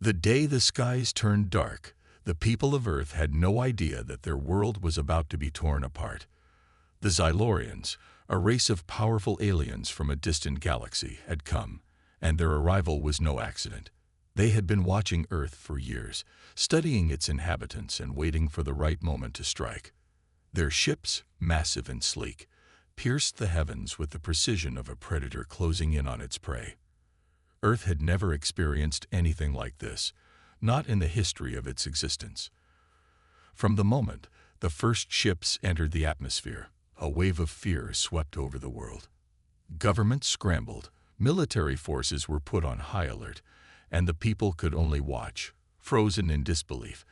The day the skies turned dark, the people of Earth had no idea that their world was about to be torn apart. The Xylorians, a race of powerful aliens from a distant galaxy, had come, and their arrival was no accident. They had been watching Earth for years, studying its inhabitants and waiting for the right moment to strike. Their ships, massive and sleek, pierced the heavens with the precision of a predator closing in on its prey. Earth had never experienced anything like this, not in the history of its existence. From the moment the first ships entered the atmosphere, a wave of fear swept over the world. Governments scrambled, military forces were put on high alert, and the people could only watch, frozen in disbelief,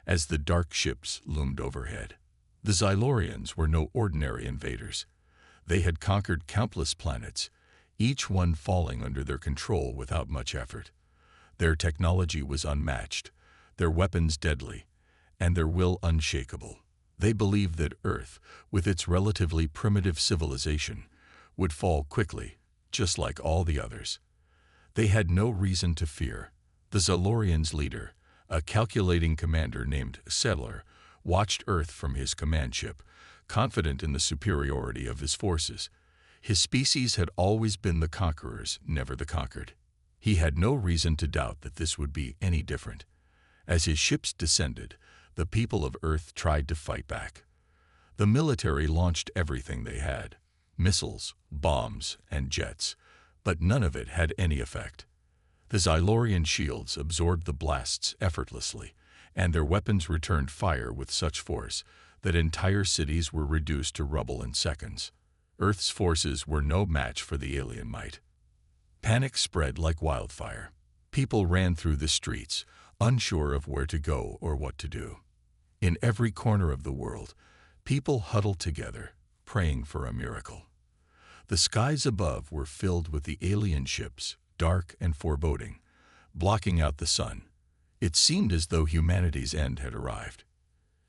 as the dark ships loomed overhead. The Xylorians were no ordinary invaders. They had conquered countless planets, each one falling under their control without much effort. Their technology was unmatched, their weapons deadly, and their will unshakable. They believed that Earth, with its relatively primitive civilization, would fall quickly, just like all the others. They had no reason to fear. The Xylorians' leader, a calculating commander named Settler, watched Earth from his command ship, confident in the superiority of his forces. His species had always been the conquerors, never the conquered. He had no reason to doubt that this would be any different. As his ships descended, the people of Earth tried to fight back. The military launched everything they had, missiles, bombs, and jets, but none of it had any effect. The Xylorian shields absorbed the blasts effortlessly, and their weapons returned fire with such force that entire cities were reduced to rubble in seconds. Earth's forces were no match for the alien might. Panic spread like wildfire. People ran through the streets, unsure of where to go or what to do. In every corner of the world, people huddled together, praying for a miracle. The skies above were filled with the alien ships, dark and foreboding, blocking out the sun. It seemed as though humanity's end had arrived.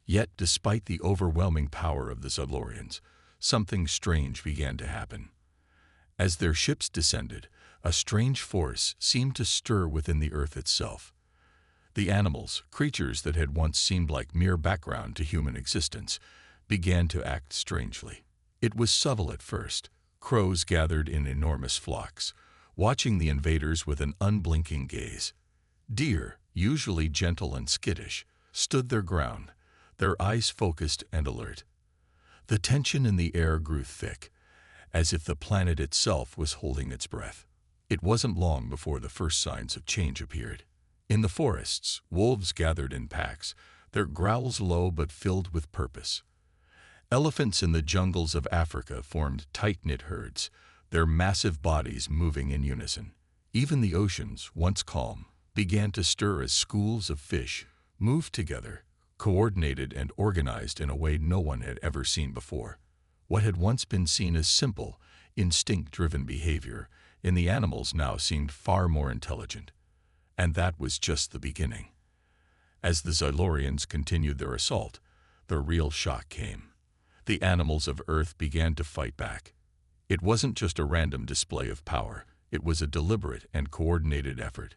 Yet, despite the overwhelming power of the Xylorians, something strange began to happen. As their ships descended, a strange force seemed to stir within the Earth itself. The animals, creatures that had once seemed like mere background to human existence, began to act strangely. It was subtle at first. Crows gathered in enormous flocks, watching the invaders with an unblinking gaze. Deer, usually gentle and skittish, stood their ground, their eyes focused and alert. The tension in the air grew thick, as if the planet itself was holding its breath. It wasn't long before the first signs of change appeared. In the forests, wolves gathered in packs, their growls low but filled with purpose. Elephants in the jungles of Africa formed tight-knit herds, their massive bodies moving in unison. Even the oceans, once calm, began to stir as schools of fish moved together, coordinated and organized in a way no one had ever seen before. What had once been seen as simple, instinct-driven behavior in the animals now seemed far more intelligent. And that was just the beginning. As the Xylorians continued their assault, the real shock came. The animals of Earth began to fight back. It wasn't just a random display of power, it was a deliberate and coordinated effort.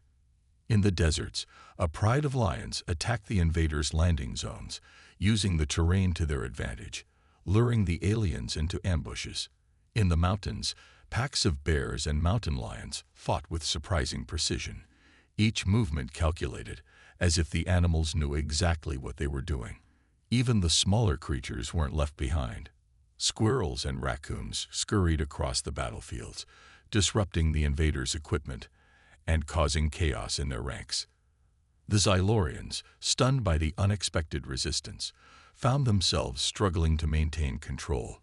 In the deserts, a pride of lions attacked the invaders' landing zones, using the terrain to their advantage, luring the aliens into ambushes. In the mountains, packs of bears and mountain lions fought with surprising precision, each movement calculated, as if the animals knew exactly what they were doing. Even the smaller creatures weren't left behind. Squirrels and raccoons scurried across the battlefields, disrupting the invaders' equipment and causing chaos in their ranks. The Xylorians, stunned by the unexpected resistance, found themselves struggling to maintain control.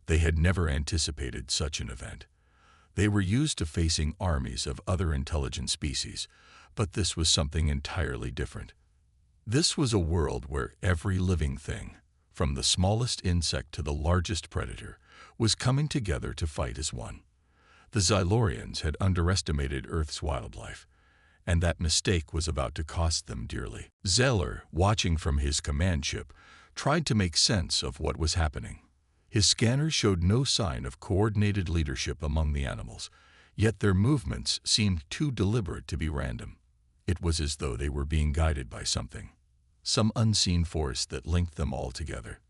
They had never anticipated such an event. They were used to facing armies of other intelligent species, but this was something entirely different. This was a world where every living thing, from the smallest insect to the largest predator, was coming together to fight as one. The Xylorians had underestimated Earth's wildlife, and that mistake was about to cost them dearly. Zeller, watching from his command ship, tried to make sense of what was happening. His scanners showed no sign of coordinated leadership among the animals, yet their movements seemed too deliberate to be random. It was as though they were being guided by something, some unseen force that linked them all together.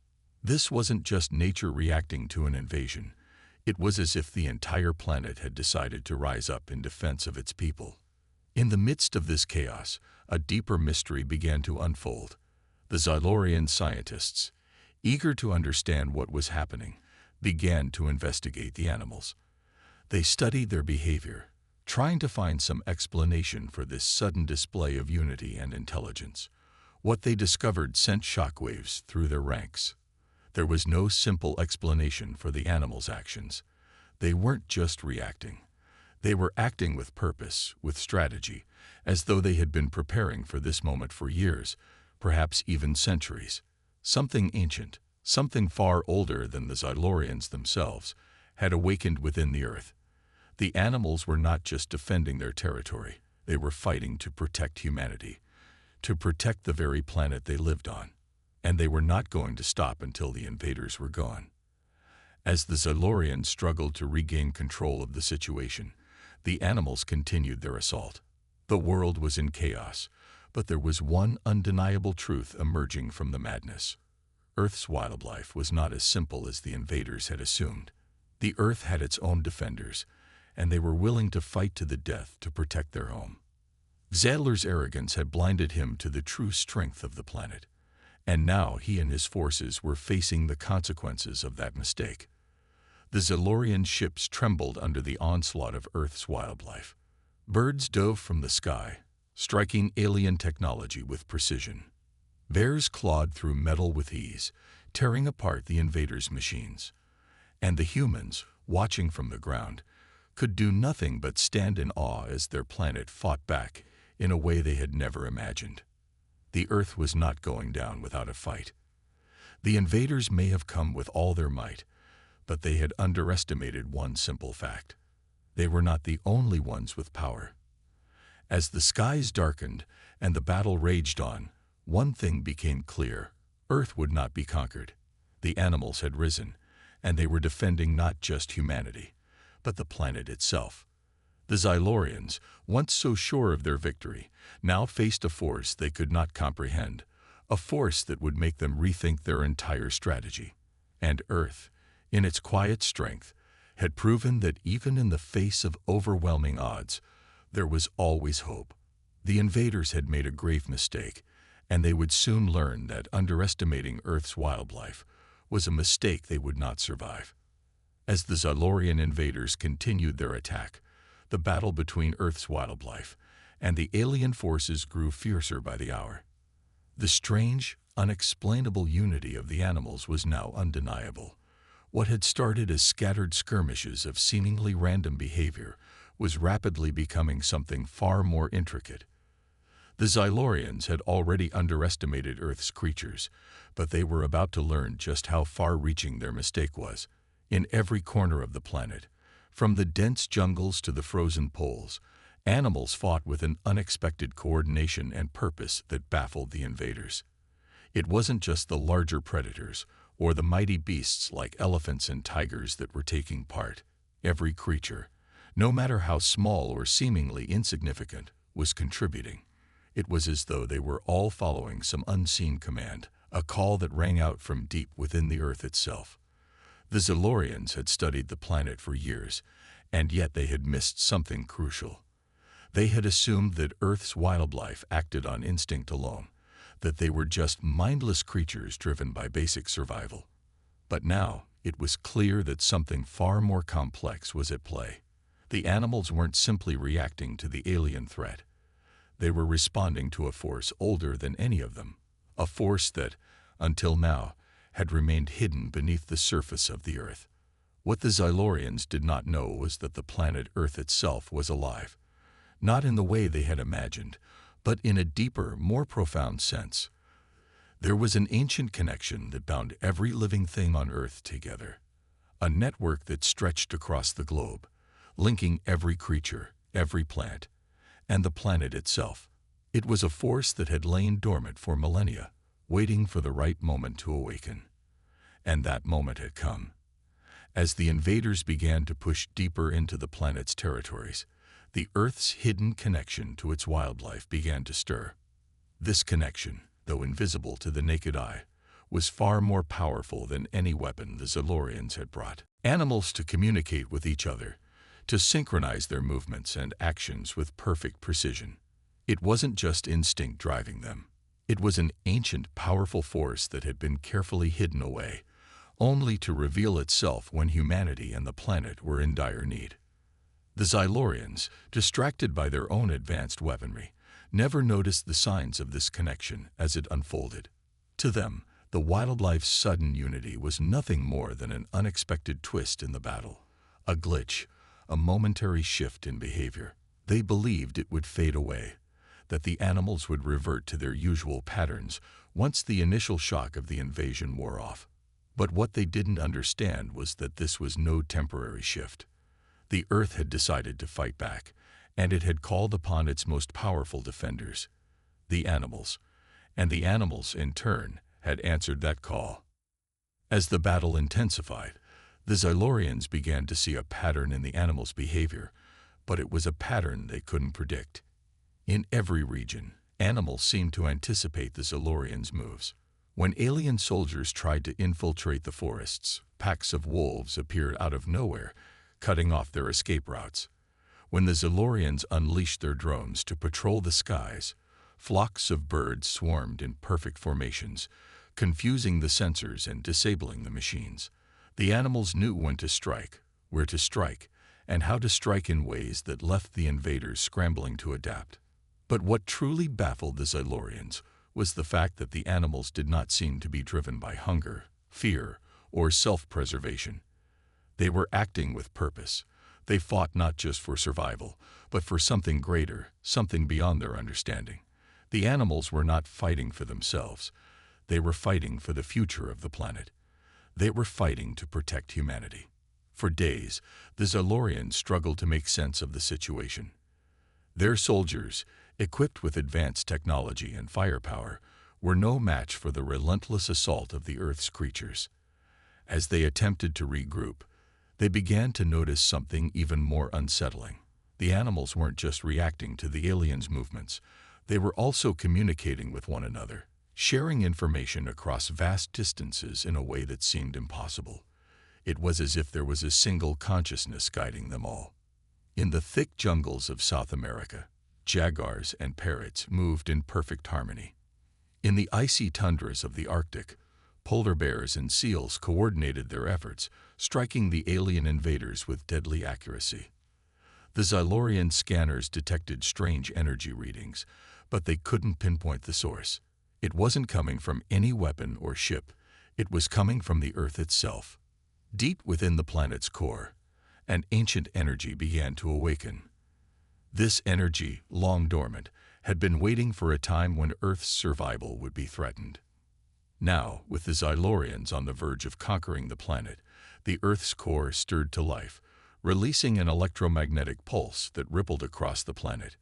This wasn't just nature reacting to an invasion. It was as if the entire planet had decided to rise up in defense of its people. In the midst of this chaos, a deeper mystery began to unfold. The Xylorian scientists, eager to understand what was happening, began to investigate the animals. They studied their behavior, trying to find some explanation for this sudden display of unity and intelligence. What they discovered sent shockwaves through their ranks. There was no simple explanation for the animals' actions. They weren't just reacting. They were acting with purpose, with strategy, as though they had been preparing for this moment for years, perhaps even centuries. Something ancient, something far older than the Xylorians themselves, had awakened within the earth. The animals were not just defending their territory, they were fighting to protect humanity, to protect the very planet they lived on. And they were not going to stop until the invaders were gone. As the Xylorians struggled to regain control of the situation, the animals continued their assault. The world was in chaos, but there was one undeniable truth emerging from the madness. Earth's wildlife was not as simple as the invaders had assumed. The Earth had its own defenders, and they were willing to fight to the death to protect their home. Zadler's arrogance had blinded him to the true strength of the planet, and now he and his forces were facing the consequences of that mistake. The Xylorian ships trembled under the onslaught of Earth's wildlife. Birds dove from the sky, striking alien technology with precision. Bears clawed through metal with ease, tearing apart the invaders' machines. And the humans, watching from the ground, could do nothing but stand in awe as their planet fought back in a way they had never imagined. The Earth was not going down without a fight. The invaders may have come with all their might, but they had underestimated one simple fact. They were not the only ones with power. As the skies darkened and the battle raged on, one thing became clear: Earth would not be conquered. The animals had risen, and they were defending not just humanity, but the planet itself. The Xylorians, once so sure of their victory, now faced a force they could not comprehend, a force that would make them rethink their entire strategy. And Earth, in its quiet strength, had proven that even in the face of overwhelming odds, there was always hope. The invaders had made a grave mistake, and they would soon learn that underestimating Earth's wildlife was a mistake they would not survive. As the Xylorian invaders continued their attack, the battle between Earth's wildlife and the alien forces grew fiercer by the hour. The strange, unexplainable unity of the animals was now undeniable. What had started as scattered skirmishes of seemingly random behavior was rapidly becoming something far more intricate. The Xylorians had already underestimated Earth's creatures, but they were about to learn just how far-reaching their mistake was. In every corner of the planet, from the dense jungles to the frozen poles, animals fought with an unexpected coordination and purpose that baffled the invaders. It wasn't just the larger predators or the mighty beasts like elephants and tigers that were taking part. Every creature, no matter how small or seemingly insignificant, was contributing. It was as though they were all following some unseen command, a call that rang out from deep within the Earth itself. The Xylorians had studied the planet for years, and yet they had missed something crucial. They had assumed that Earth's wildlife acted on instinct alone, that they were just mindless creatures driven by basic survival. But now, it was clear that something far more complex was at play. The animals weren't simply reacting to the alien threat. They were responding to a force older than any of them, a force that, until now, had remained hidden beneath the surface of the Earth. What the Xylorians did not know was that the planet Earth itself was alive, not in the way they had imagined, but in a deeper, more profound sense. There was an ancient connection that bound every living thing on Earth together, a network that stretched across the globe, linking every creature, every plant, and the planet itself. It was a force that had lain dormant for millennia, waiting for the right moment to awaken. And that moment had come. As the invaders began to push deeper into the planet's territories, The Earth's hidden connection to its wildlife began to stir. This connection, though invisible to the naked eye, was far more powerful than any weapon the Zalorians had brought. Animals to communicate with each other, to synchronize their movements and actions with perfect precision. It wasn't just instinct driving them. It was an ancient, powerful force that had been carefully hidden away, only to reveal itself when humanity and the planet were in dire need. The Zalorians, distracted by their own advanced weaponry, never noticed the signs of this connection as it unfolded. To them, the wildlife's sudden unity was nothing more than an unexpected twist in the battle, a glitch, a momentary shift in behavior. They believed it would fade away, that the animals would revert to their usual patterns once the initial shock of the invasion wore off. But what they didn't understand was that this was no temporary shift. The Earth had decided to fight back, and it had called upon its most powerful defenders, the animals, and the animals, in turn, had answered that call. As the battle intensified, the Zalorians began to see a pattern in the animals' behavior, but it was a pattern they couldn't predict. In every region, animals seemed to anticipate the Zalorians' moves. When alien soldiers tried to infiltrate the forests, packs of wolves appeared out of nowhere, cutting off their escape routes. When the Zalorians unleashed their drones to patrol the skies, flocks of birds swarmed in perfect formations, confusing the sensors and disabling the machines. The animals knew when to strike, where to strike, and how to strike in ways that left the invaders scrambling to adapt. But what truly baffled the Zalorians was the fact that the animals did not seem to be driven by hunger, fear, or self-preservation. They were acting with purpose. They fought not just for survival, but for something greater, something beyond their understanding. The animals were not fighting for themselves. They were fighting for the future of the planet. They were fighting to protect humanity. For days, the Zalorians struggled to make sense of the situation. Their soldiers, equipped with advanced technology and firepower, were no match for the relentless assault of the Earth's creatures. As they attempted to regroup, they began to notice something even more unsettling. The animals weren't just reacting to the aliens' movements. They were also communicating with one another, sharing information across vast distances in a way that seemed impossible. It was as if there was a single consciousness guiding them all. In the thick jungles of South America, jaguars and parrots moved in perfect harmony. In the icy tundras of the Arctic, polar bears and seals coordinated their efforts, striking the alien invaders with deadly accuracy. The Zalorian scanners detected strange energy readings, but they couldn't pinpoint the source. It wasn't coming from any weapon or ship. It was coming from the Earth itself. Deep within the planet's core, an ancient energy began to awaken. This energy, long dormant, had been waiting for a time when Earth's survival would be threatened. Now, with the Zalorians on the verge of conquering the planet, the Earth's core stirred to life, releasing an electromagnetic pulse that rippled across the planet.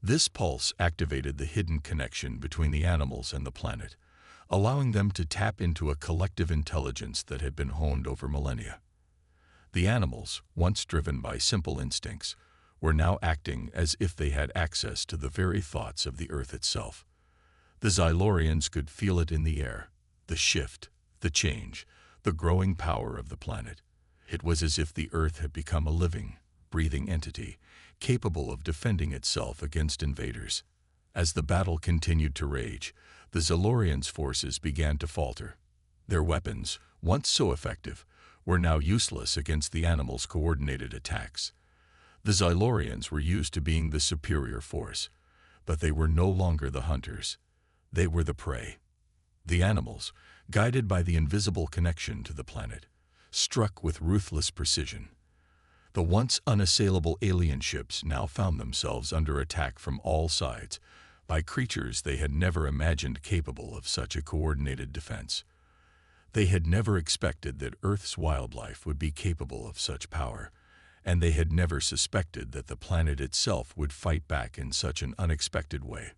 This pulse activated the hidden connection between the animals and the planet, allowing them to tap into a collective intelligence that had been honed over millennia. The animals, once driven by simple instincts, were now acting as if they had access to the very thoughts of the Earth itself. The Zalorians could feel it in the air, the shift, the change, the growing power of the planet. It was as if the Earth had become a living, breathing entity, capable of defending itself against invaders. As the battle continued to rage, the Zalorians' forces began to falter. Their weapons, once so effective, were now useless against the animals' coordinated attacks. The Zalorians were used to being the superior force, but they were no longer the hunters. They were the prey. The animals, guided by the invisible connection to the planet, struck with ruthless precision. The once unassailable alien ships now found themselves under attack from all sides by creatures they had never imagined capable of such a coordinated defense. They had never expected that Earth's wildlife would be capable of such power, and they had never suspected that the planet itself would fight back in such an unexpected way.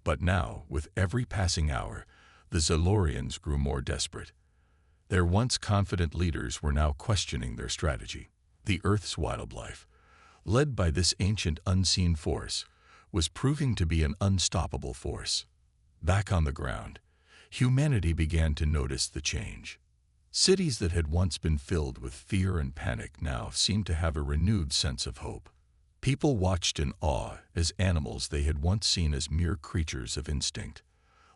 But now, with every passing hour, the Zalorians grew more desperate. Their once confident leaders were now questioning their strategy. The Earth's wildlife, led by this ancient unseen force, was proving to be an unstoppable force. Back on the ground, humanity began to notice the change. Cities that had once been filled with fear and panic now seemed to have a renewed sense of hope. People watched in awe as animals they had once seen as mere creatures of instinct.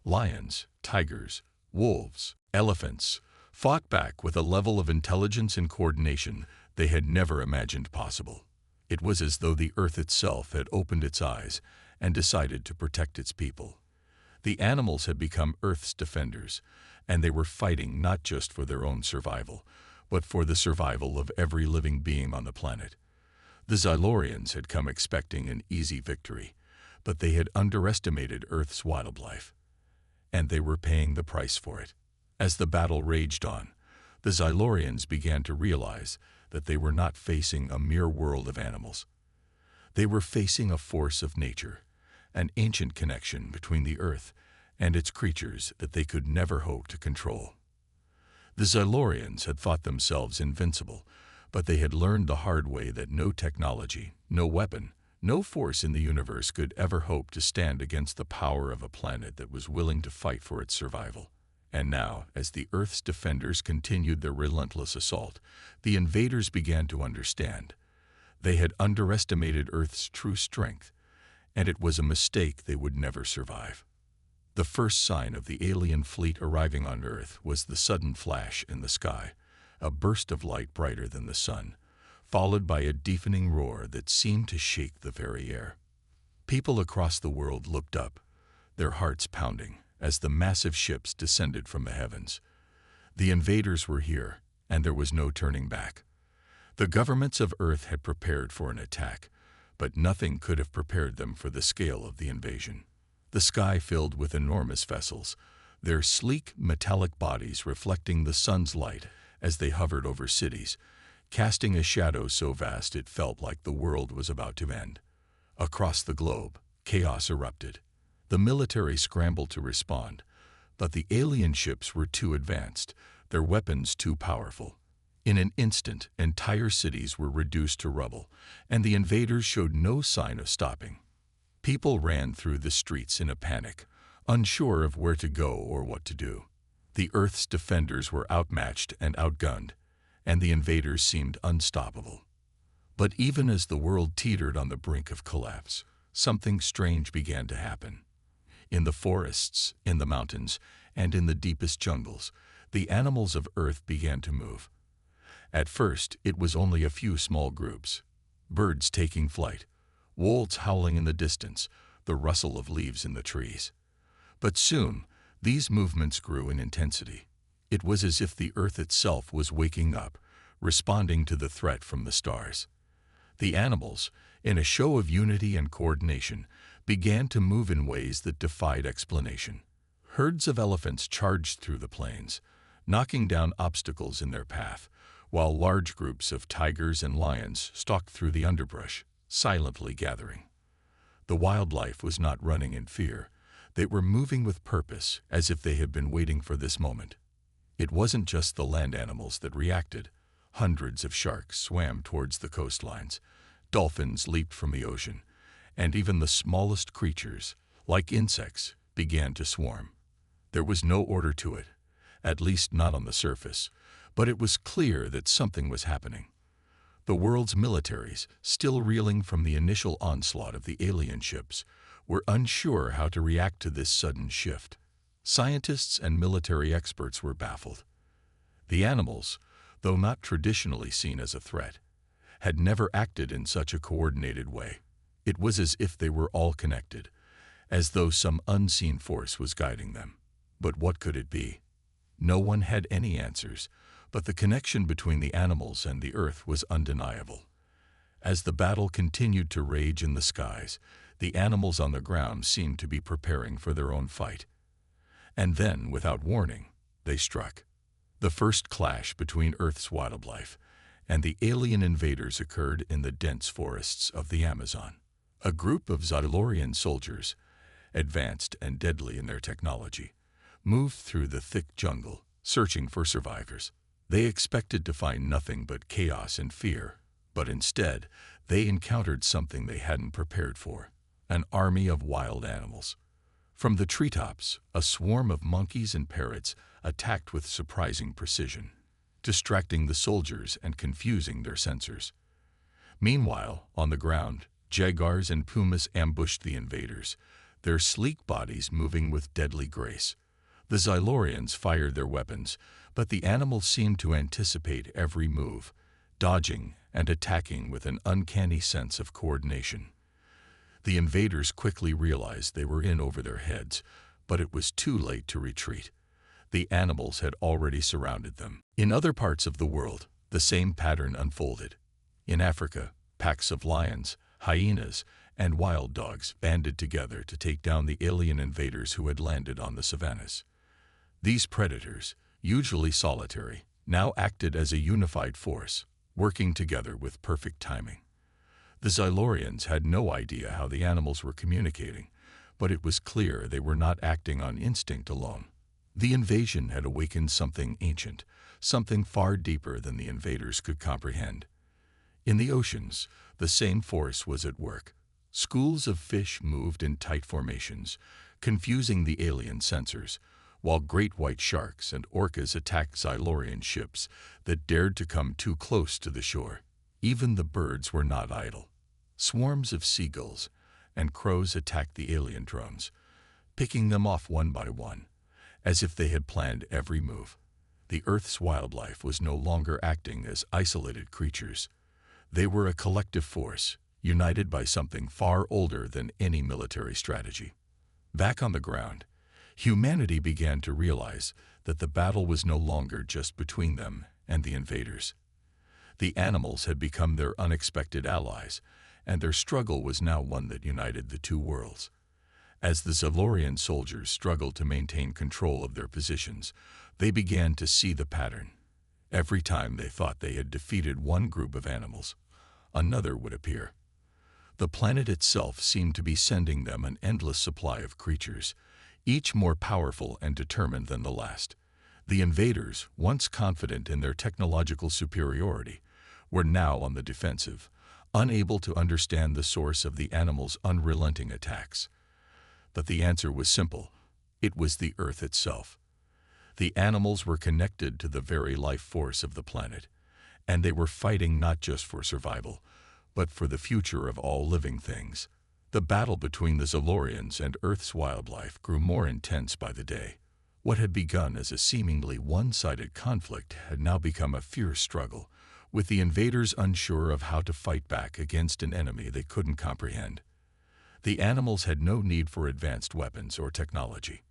Lions, tigers, wolves, elephants fought back with a level of intelligence and coordination they had never imagined possible. It was as though the earth itself had opened its eyes and decided to protect its people. The animals had become Earth's defenders, and they were fighting not just for their own survival, but for the survival of every living being on the planet. The Xylorians had come expecting an easy victory, but they had underestimated Earth's wildlife, and they were paying the price for it. As the battle raged on, the Xylorians began to realize that they were not facing a mere world of animals. They were facing a force of nature, an ancient connection between the Earth and its creatures that they could never hope to control. The Xylorians had thought themselves invincible, but they had learned the hard way that no technology, no weapon, no force in the universe could ever hope to stand against the power of a planet that was willing to fight for its survival. And now, as the Earth's defenders continued their relentless assault, the invaders began to understand. They had underestimated Earth's true strength, and it was a mistake they would never survive. The first sign of the alien fleet arriving on Earth was the sudden flash in the sky, a burst of light brighter than the sun, followed by a deafening roar that seemed to shake the very air. People across the world looked up, their hearts pounding, as the massive ships descended from the heavens. The invaders were here, and there was no turning back. The governments of Earth had prepared for an attack, but nothing could have prepared them for the scale of the invasion. The sky filled with enormous vessels, their sleek metallic bodies reflecting the sun's light as they hovered over cities, casting a shadow so vast it felt like the world was about to end. Across the globe, chaos erupted. The military scrambled to respond, but the alien ships were too advanced, their weapons too powerful. In an instant, entire cities were reduced to rubble, and the invaders showed no sign of stopping. People ran through the streets in a panic, unsure of where to go or what to do. The Earth's defenders were outmatched and outgunned, and the invaders seemed unstoppable. But even as the world teetered on the brink of collapse, something strange began to happen. In the forests, in the mountains, and in the deepest jungles, the animals of Earth began to move. At first, it was only a few small groups. Birds taking flight, wolves howling in the distance, the rustle of leaves in the trees. But soon, these movements grew in intensity. It was as if the Earth itself was waking up, responding to the threat from the stars. The animals, in a show of unity and coordination, began to move in ways that defied explanation. Herds of elephants charged through the plains, knocking down obstacles in their path, while large groups of tigers and lions stalked through the underbrush, silently gathering. The wildlife was not running in fear. They were moving with purpose, as if they had been waiting for this moment. It wasn't just the land animals that reacted. Hundreds of sharks swam towards the coastlines. Dolphins leaped from the ocean, and even the smallest creatures, like insects, began to swarm. There was no order to it, at least not on the surface, but it was clear that something was happening. The world's militaries, still reeling from the initial onslaught of the alien ships, were unsure how to react to this sudden shift. Scientists and military experts were baffled. The animals, though not traditionally seen as a threat, had never acted in such a coordinated way. It was as if they were all connected, as though some unseen force was guiding them. But what could it be? No one had any answers, but the connection between the animals and the Earth was undeniable. As the battle continued to rage in the skies, the animals on the ground seemed to be preparing for their own fight. And then, without warning, they struck. The first clash between Earth's wildlife and the alien invaders occurred in the dense forests of the Amazon. A group of Xylorian soldiers, advanced and deadly in their technology, moved through the thick jungle, searching for survivors. They expected to find nothing but chaos and fear, But instead, they encountered something they hadn't prepared for: an army of wild animals. From the treetops, a swarm of monkeys and parrots attacked with surprising precision, distracting the soldiers and confusing their sensors. Meanwhile, on the ground, jaguars and pumas ambushed the invaders, their sleek bodies moving with deadly grace. The Xylorians fired their weapons, but the animals seemed to anticipate every move, dodging and attacking with an uncanny sense of coordination. The invaders quickly realized they were in over their heads, but it was too late to retreat. The animals had already surrounded them. In other parts of the world, the same pattern unfolded. In Africa, packs of lions, hyenas, and wild dogs banded together to take down the alien invaders who had landed on the savannas. These predators, usually solitary, now acted as a unified force, working together with perfect timing. The Xylorians had no idea how the animals were communicating, but it was clear they were not acting on instinct alone. The invasion had awakened something ancient, something far deeper than the invaders could comprehend. In the oceans, the same force was at work. Schools of fish moved in tight formations, confusing the alien sensors, while great white sharks and orcas attacked Xylorian ships that dared to come too close to the shore. Even the birds were not idle. Swarms of seagulls and crows attacked the alien drones, picking them off one by one, as if they had planned every move. The Earth's wildlife was no longer acting as isolated creatures. They were a collective force, united by something far older than any military strategy. Back on the ground, humanity began to realize that the battle was no longer just between them and the invaders. The animals had become their unexpected allies, and their struggle was now one that united the two worlds. As the Xylorian soldiers struggled to maintain control of their positions, they began to see the pattern. Every time they thought they had defeated one group of animals, another would appear. The planet itself seemed to be sending them an endless supply of creatures, each more powerful and determined than the last. The invaders, once confident in their technological superiority, were now on the defensive, unable to understand the source of the animals' unrelenting attacks. But the answer was simple. It was the Earth itself. The animals were connected to the very life force of the planet, and they were fighting not just for survival, but for the future of all living things. The battle between the Xylorians and Earth's wildlife grew more intense by the day. What had begun as a seemingly one-sided conflict had now become a fierce struggle, with the invaders unsure of how to fight back against an enemy they couldn't comprehend. The animals had no need for advanced weapons or technology.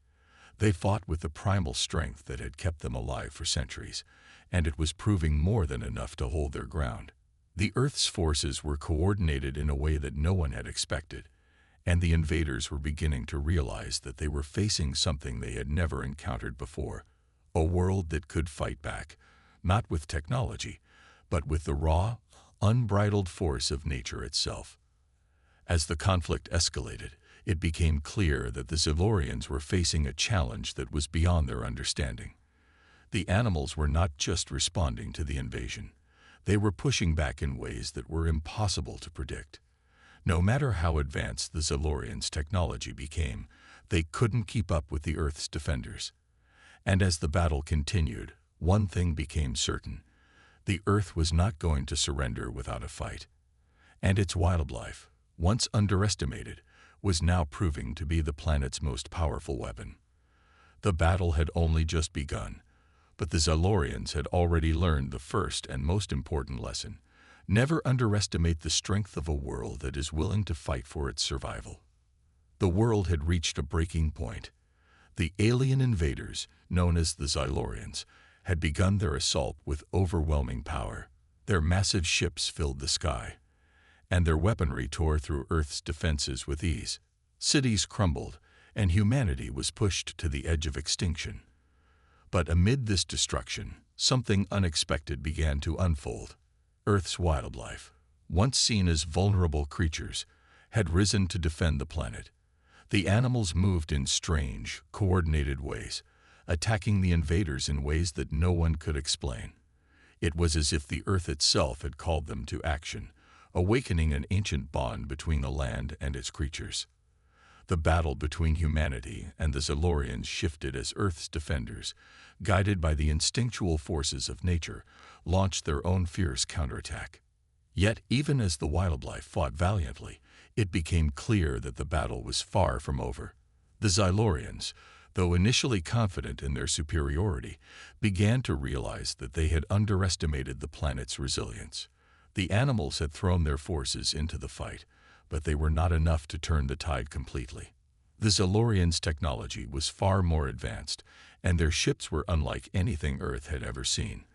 They fought with the primal strength that had kept them alive for centuries, and it was proving more than enough to hold their ground. The Earth's forces were coordinated in a way that no one had expected, and the invaders were beginning to realize that they were facing something they had never encountered before: a world that could fight back, not with technology, but with the raw, unbridled force of nature itself. As the conflict escalated, it became clear that the Xylorians were facing a challenge that was beyond their understanding. The animals were not just responding to the invasion. They were pushing back in ways that were impossible to predict. No matter how advanced the Xylorians' technology became, they couldn't keep up with the Earth's defenders. And as the battle continued, one thing became certain: the Earth was not going to surrender without a fight. And its wildlife, once underestimated, was now proving to be the planet's most powerful weapon. The battle had only just begun, but the Xylorians had already learned the first and most important lesson: never underestimate the strength of a world that is willing to fight for its survival. The world had reached a breaking point. The alien invaders, known as the Xylorians, had begun their assault with overwhelming power. Their massive ships filled the sky, and their weaponry tore through Earth's defenses with ease. Cities crumbled, and humanity was pushed to the edge of extinction. But amid this destruction, something unexpected began to unfold. Earth's wildlife, once seen as vulnerable creatures, had risen to defend the planet. The animals moved in strange, coordinated ways, attacking the invaders in ways that no one could explain. It was as if the Earth itself had called them to action, awakening an ancient bond between the land and its creatures. The battle between humanity and the Zalorians shifted as Earth's defenders, guided by the instinctual forces of nature, launched their own fierce counterattack. Yet, even as the wildlife fought valiantly, it became clear that the battle was far from over. The Zylorians, though initially confident in their superiority, began to realize that they had underestimated the planet's resilience. The animals had thrown their forces into the fight, but they were not enough to turn the tide completely. The Zalorians' technology was far more advanced, and their ships were unlike anything Earth had ever seen.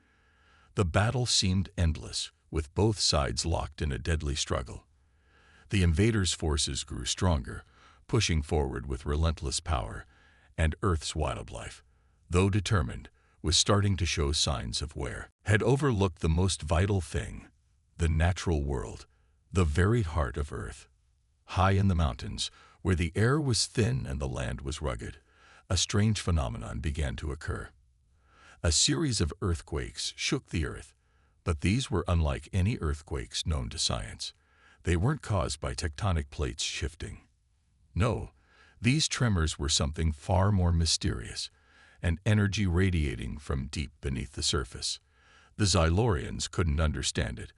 The battle seemed endless, with both sides locked in a deadly struggle. The invaders' forces grew stronger, pushing forward with relentless power, and Earth's wildlife, though determined, was starting to show signs of wear. Had overlooked the most vital thing, the natural world, the very heart of Earth. High in the mountains, where the air was thin and the land was rugged, a strange phenomenon began to occur. A series of earthquakes shook the Earth, but these were unlike any earthquakes known to science. They weren't caused by tectonic plates shifting. No, these tremors were something far more mysterious, an energy radiating from deep beneath the surface. The Zylorians couldn't understand it,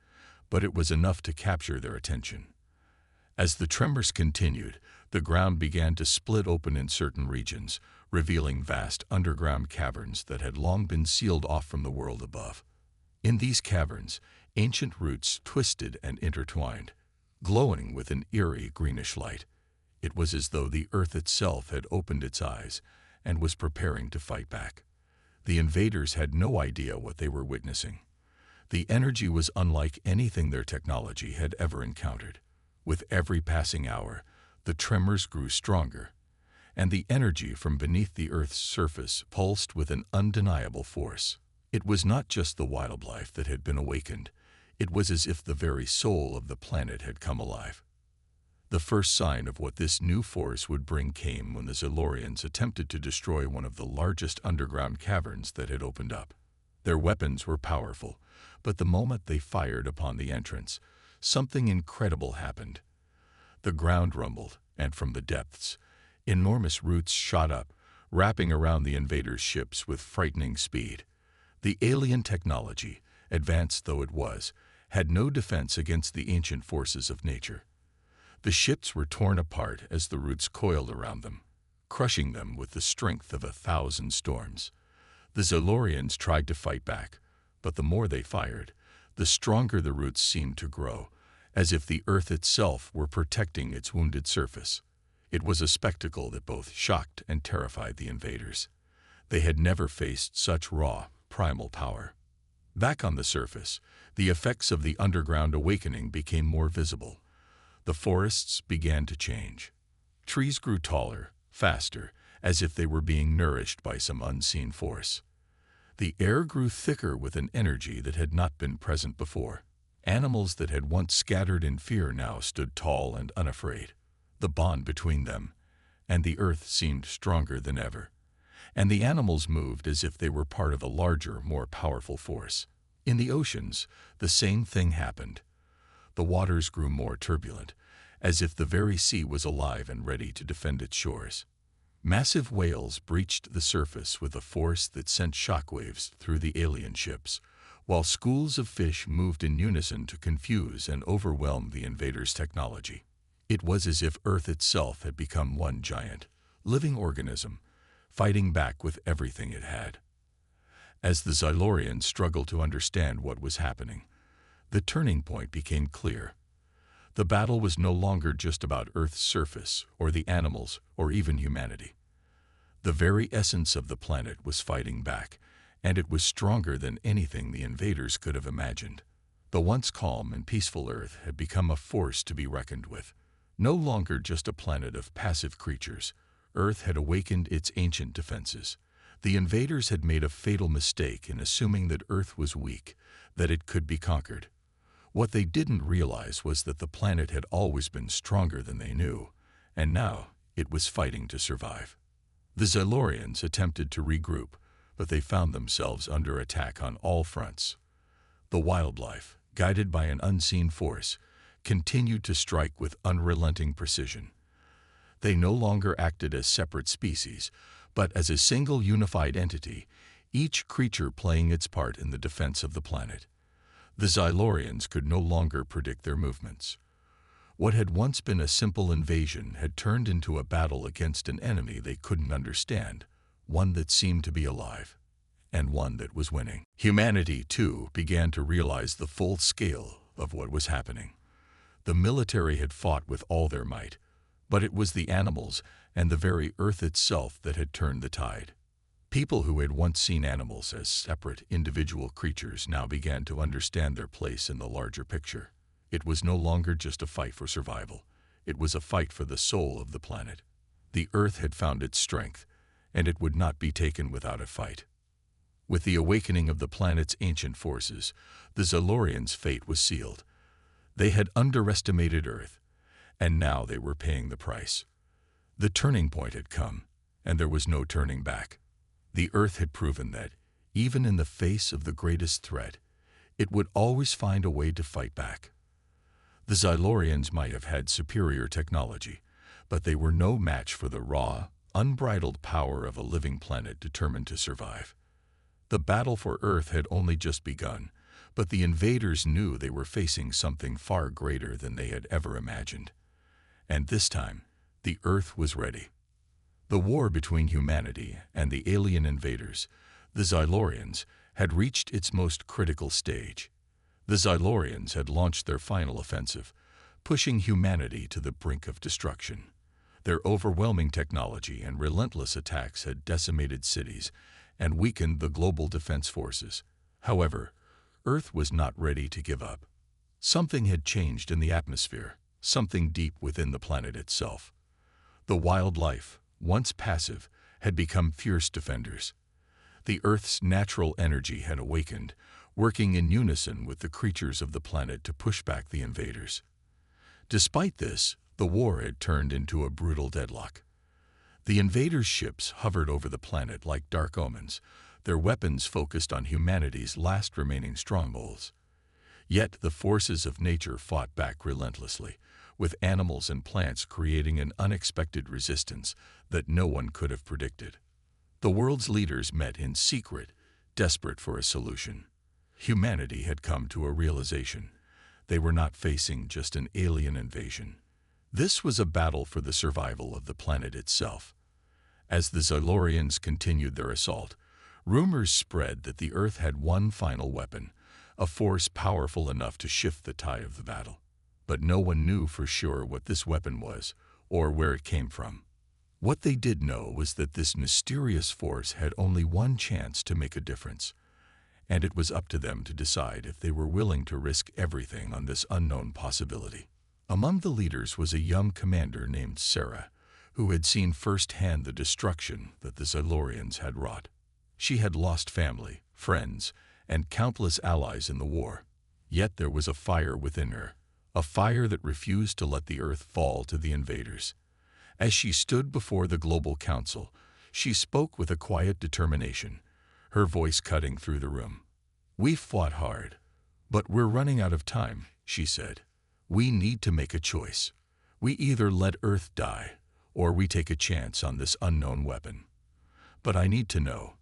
but it was enough to capture their attention. As the tremors continued, the ground began to split open in certain regions, revealing vast underground caverns that had long been sealed off from the world above. In these caverns, ancient roots twisted and intertwined, glowing with an eerie greenish light. It was as though the Earth itself had opened its eyes and was preparing to fight back. The invaders had no idea what they were witnessing. The energy was unlike anything their technology had ever encountered. With every passing hour, the tremors grew stronger, and the energy from beneath the Earth's surface pulsed with an undeniable force. It was not just the wildlife that had been awakened. It was as if the very soul of the planet had come alive. The first sign of what this new force would bring came when the Zylorians attempted to destroy one of the largest underground caverns that had opened up. Their weapons were powerful, but the moment they fired upon the entrance, something incredible happened. The ground rumbled, and from the depths, enormous roots shot up, wrapping around the invaders' ships with frightening speed. The alien technology, advanced though it was, had no defense against the ancient forces of nature. The ships were torn apart as the roots coiled around them, crushing them with the strength of 1,000 storms. The Zylorians tried to fight back, but the more they fired, the stronger the roots seemed to grow, as if the Earth itself were protecting its wounded surface. It was a spectacle that both shocked and terrified the invaders. They had never faced such raw, primal power. Back on the surface, the effects of the underground awakening became more visible. The forests began to change. Trees grew taller, faster, as if they were being nourished by some unseen force. The air grew thicker with an energy that had not been present before. Animals that had once scattered in fear now stood tall and unafraid. The bond between them and the Earth seemed stronger than ever, and the animals moved as if they were part of a larger, more powerful force. In the oceans, the same thing happened. The waters grew more turbulent, as if the very sea was alive and ready to defend its shores. Massive whales breached the surface with a force that sent shockwaves through the alien ships, while schools of fish moved in unison to confuse and overwhelm the invaders' technology. It was as if Earth itself had become one giant, living organism, fighting back with everything it had. As the Zylorians struggled to understand what was happening, the turning point became clear. The battle was no longer just about Earth's surface, or the animals, or even humanity. The very essence of the planet was fighting back, and it was stronger than anything the invaders could have imagined. The once calm and peaceful Earth had become a force to be reckoned with. No longer just a planet of passive creatures, Earth had awakened its ancient defenses. The invaders had made a fatal mistake in assuming that Earth was weak, that it could be conquered. What they didn't realize was that the planet had always been stronger than they knew, and now it was fighting to survive. The Zylorians attempted to regroup, but they found themselves under attack on all fronts. The wildlife, guided by an unseen force, continued to strike with unrelenting precision. They no longer acted as separate species, but as a single unified entity, each creature playing its part in the defense of the planet. The Xylorians could no longer predict their movements. What had once been a simple invasion had turned into a battle against an enemy they couldn't understand, one that seemed to be alive, and one that was winning. Humanity, too, began to realize the full scale of what was happening. The military had fought with all their might, but it was the animals and the very earth itself that had turned the tide. People who had once seen animals as separate, individual creatures now began to understand their place in the larger picture. It was no longer just a fight for survival. It was a fight for the soul of the planet. The earth had found its strength, and it would not be taken without a fight. With the awakening of the planet's ancient forces, the Xylorians' fate was sealed. They had underestimated Earth, and now they were paying the price. The turning point had come, and there was no turning back. The Earth had proven that, even in the face of the greatest threat, it would always find a way to fight back. The Xylorians might have had superior technology, but they were no match for the raw, unbridled power of a living planet determined to survive. The battle for Earth had only just begun, but the invaders knew they were facing something far greater than they had ever imagined. And this time, the Earth was ready. The war between humanity and the alien invaders, the Xylorians, had reached its most critical stage. The Xylorians had launched their final offensive, pushing humanity to the brink of destruction. Their overwhelming technology and relentless attacks had decimated cities and weakened the global defense forces. However, Earth was not ready to give up. Something had changed in the atmosphere, something deep within the planet itself. The wildlife, once passive, had become fierce defenders. The Earth's natural energy had awakened, working in unison with the creatures of the planet to push back the invaders. Despite this, the war had turned into a brutal deadlock. The invaders' ships hovered over the planet like dark omens, their weapons focused on humanity's last remaining strongholds. Yet the forces of nature fought back relentlessly, with animals and plants creating an unexpected resistance that no one could have predicted. The world's leaders met in secret, desperate for a solution. Humanity had come to a realization. They were not facing just an alien invasion. This was a battle for the survival of the planet itself. As the Xylorians continued their assault, rumors spread that the Earth had one final weapon, a force powerful enough to shift the tide of the battle. But no one knew for sure what this weapon was or where it came from. What they did know was that this mysterious force had only one chance to make a difference, and it was up to them to decide if they were willing to risk everything on this unknown possibility. Among the leaders was a young commander named Sarah, who had seen firsthand the destruction that the Xylorians had wrought. She had lost family, friends, and countless allies in the war. Yet there was a fire within her, a fire that refused to let the Earth fall to the invaders. As she stood before the Global Council, she spoke with a quiet determination, her voice cutting through the room. "We've fought hard, but we're running out of time," she said. "We need to make a choice. We either let Earth die, or we take a chance on this unknown weapon. But I need to know,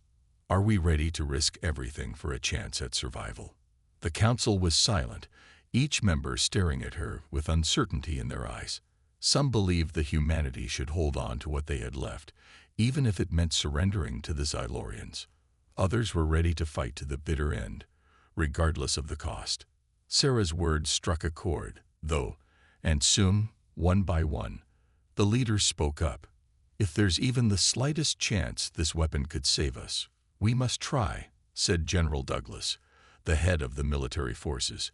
are we ready to risk everything for a chance at survival?" The council was silent, each member staring at her with uncertainty in their eyes. Some believed that humanity should hold on to what they had left, even if it meant surrendering to the Xylorians. Others were ready to fight to the bitter end, regardless of the cost. Sarah's words struck a chord, though, and soon, one by one, the leaders spoke up. "If there's even the slightest chance this weapon could save us, we must try," said General Douglas, the head of the military forces.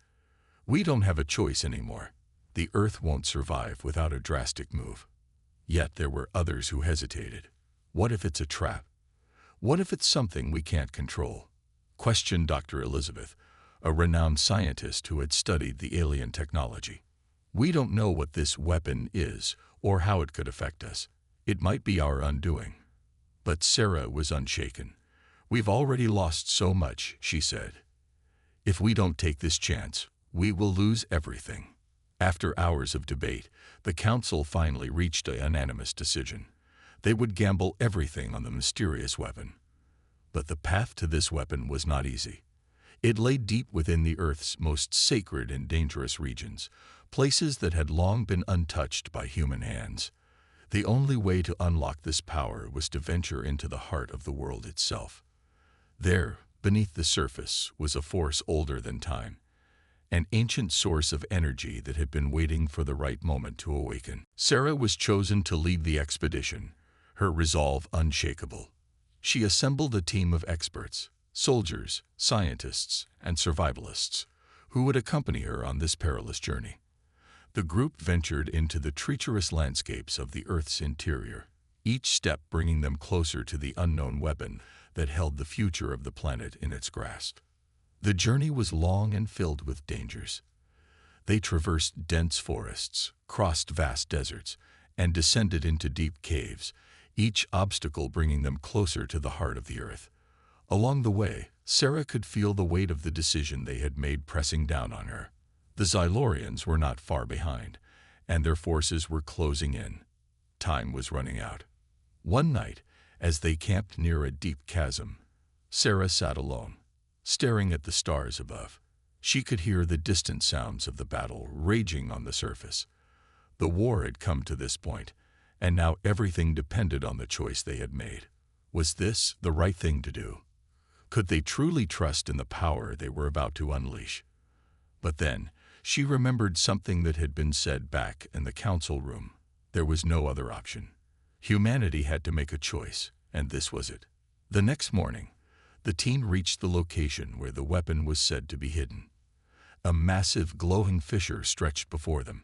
"We don't have a choice anymore. The Earth won't survive without a drastic move." Yet there were others who hesitated. What if it's a trap? What if it's something we can't control? Questioned Dr. Elizabeth, a renowned scientist who had studied the alien technology. "We don't know what this weapon is or how it could affect us. It might be our undoing." But Sarah was unshaken. "We've already lost so much," she said. If we don't take this chance, we will lose everything. After hours of debate, the council finally reached a unanimous decision. They would gamble everything on the mysterious weapon. But the path to this weapon was not easy. It lay deep within the Earth's most sacred and dangerous regions, places that had long been untouched by human hands. The only way to unlock this power was to venture into the heart of the world itself. There, beneath the surface, was a force older than time, an ancient source of energy that had been waiting for the right moment to awaken. Sarah was chosen to lead the expedition, her resolve unshakable. She assembled a team of experts, soldiers, scientists, and survivalists, who would accompany her on this perilous journey. The group ventured into the treacherous landscapes of the Earth's interior, each step bringing them closer to the unknown weapon that held the future of the planet in its grasp. The journey was long and filled with dangers. They traversed dense forests, crossed vast deserts, and descended into deep caves, each obstacle bringing them closer to the heart of the Earth. Along the way, Sarah could feel the weight of the decision they had made pressing down on her. The Xylorians were not far behind, and their forces were closing in. Time was running out. One night, as they camped near a deep chasm, Sarah sat alone, staring at the stars above. She could hear the distant sounds of the battle raging on the surface. The war had come to this point, and now everything depended on the choice they had made. Was this the right thing to do? Could they truly trust in the power they were about to unleash? But then, she remembered something that had been said back in the council room. There was no other option. Humanity had to make a choice, and this was it. The next morning, the team reached the location where the weapon was said to be hidden. A massive, glowing fissure stretched before them,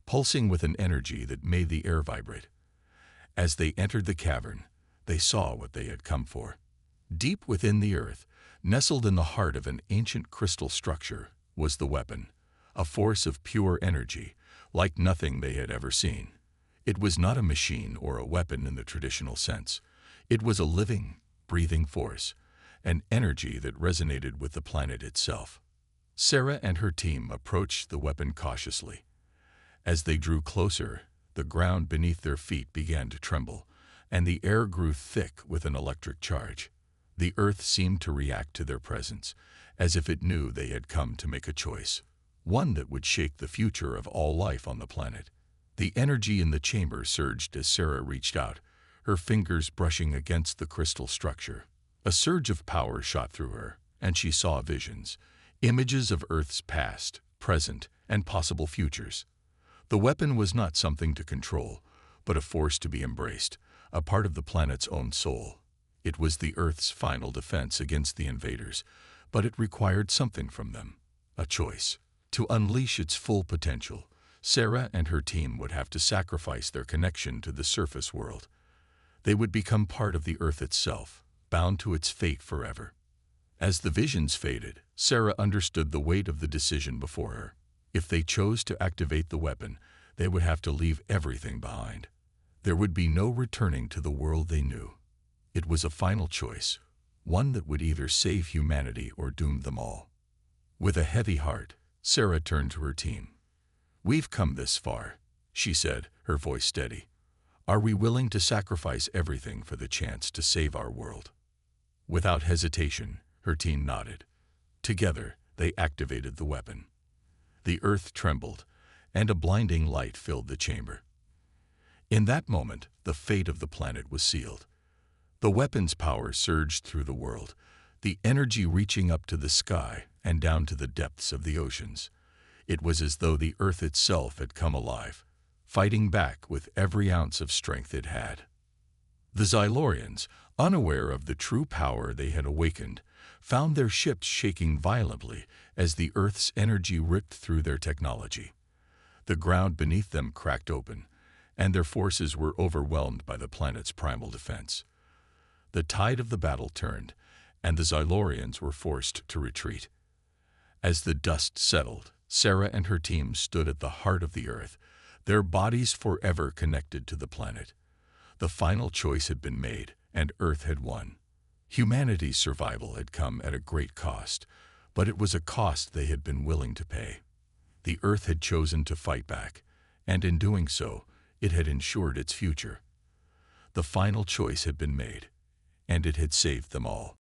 pulsing with an energy that made the air vibrate. As they entered the cavern, they saw what they had come for. Deep within the Earth, nestled in the heart of an ancient crystal structure, was the weapon, a force of pure energy, like nothing they had ever seen. It was not a machine or a weapon in the traditional sense. It was a living, breathing force, an energy that resonated with the planet itself. Sarah and her team approached the weapon cautiously. As they drew closer, the ground beneath their feet began to tremble, and the air grew thick with an electric charge. The Earth seemed to react to their presence, as if it knew they had come to make a choice, one that would shake the future of all life on the planet. The energy in the chamber surged as Sarah reached out, her fingers brushing against the crystal structure. A surge of power shot through her, and she saw visions, images of Earth's past, present, and possible futures. The weapon was not something to control, but a force to be embraced, a part of the planet's own soul. It was the Earth's final defense against the invaders, but it required something from them, a choice. To unleash its full potential, Sarah and her team would have to sacrifice their connection to the surface world. They would become part of the Earth itself, bound to its fate forever. As the visions faded, Sarah understood the weight of the decision before her. If they chose to activate the weapon, they would have to leave everything behind. There would be no returning to the world they knew. It was a final choice, one that would either save humanity or doom them all. With a heavy heart, Sarah turned to her team. "We've come this far," she said, her voice steady. "Are we willing to sacrifice everything for the chance to save our world?" Without hesitation, her team nodded. Together, they activated the weapon. The Earth trembled, and a blinding light filled the chamber. In that moment, the fate of the planet was sealed. The weapon's power surged through the world, the energy reaching up to the sky and down to the depths of the oceans. It was as though the Earth itself had come alive, fighting back with every ounce of strength it had. The Xylorians, unaware of the true power they had awakened, found their ships shaking violently as the Earth's energy ripped through their technology. The ground beneath them cracked open, and their forces were overwhelmed by the planet's primal defense. The tide of the battle turned, and the Xylorians were forced to retreat. As the dust settled, Sarah and her team stood at the heart of the Earth, their bodies forever connected to the planet. The final choice had been made, and Earth had won. Humanity's survival had come at a great cost, But it was a cost they had been willing to pay. The Earth had chosen to fight back, and in doing so, it had ensured its future. The final choice had been made, and it had saved them all.